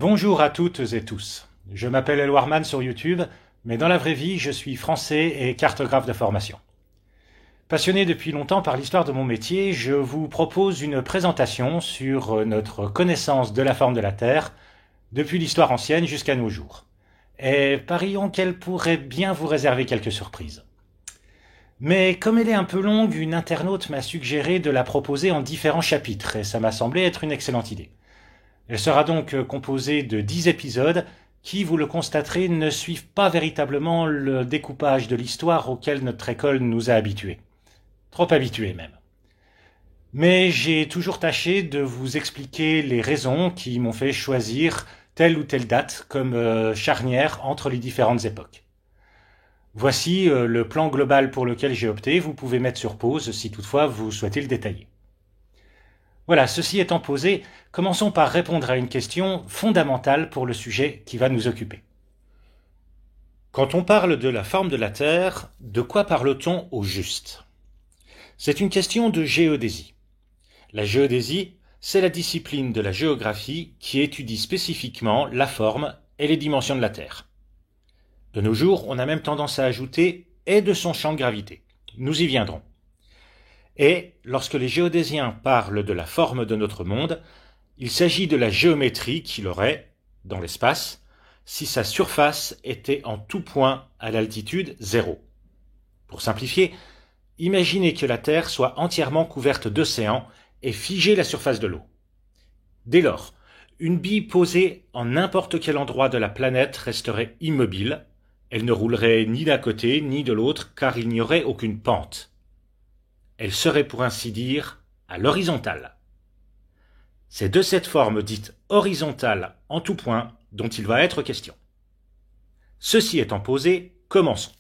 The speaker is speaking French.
Bonjour à toutes et tous. Je m'appelle Elwarman sur YouTube, mais dans la vraie vie, je suis français et cartographe de formation. Passionné depuis longtemps par l'histoire de mon métier, je vous propose une présentation sur notre connaissance de la forme de la Terre, depuis l'histoire ancienne jusqu'à nos jours. Et parions qu'elle pourrait bien vous réserver quelques surprises. Mais comme elle est un peu longue, une internaute m'a suggéré de la proposer en différents chapitres, et ça m'a semblé être une excellente idée. Elle sera donc composée de 10 épisodes qui, vous le constaterez, ne suivent pas véritablement le découpage de l'histoire auquel notre école nous a habitués. Trop habitués même. Mais j'ai toujours tâché de vous expliquer les raisons qui m'ont fait choisir telle ou telle date comme charnière entre les différentes époques. Voici le plan global pour lequel j'ai opté. Vous pouvez mettre sur pause si toutefois vous souhaitez le détailler. Voilà, ceci étant posé, commençons par répondre à une question fondamentale pour le sujet qui va nous occuper. Quand on parle de la forme de la Terre, de quoi parle-t-on au juste? C'est une question de géodésie. La géodésie, c'est la discipline de la géographie qui étudie spécifiquement la forme et les dimensions de la Terre. De nos jours, on a même tendance à ajouter « et de son champ de gravité ». Nous y viendrons. Et lorsque les géodésiens parlent de la forme de notre monde, il s'agit de la géométrie qu'il aurait, dans l'espace, si sa surface était en tout point à l'altitude 0. Pour simplifier, imaginez que la Terre soit entièrement couverte d'océans et figée la surface de l'eau. Dès lors, une bille posée en n'importe quel endroit de la planète resterait immobile, elle ne roulerait ni d'un côté ni de l'autre car il n'y aurait aucune pente. Elle serait pour ainsi dire à l'horizontale. C'est de cette forme dite horizontale en tout point dont il va être question. Ceci étant posé, commençons.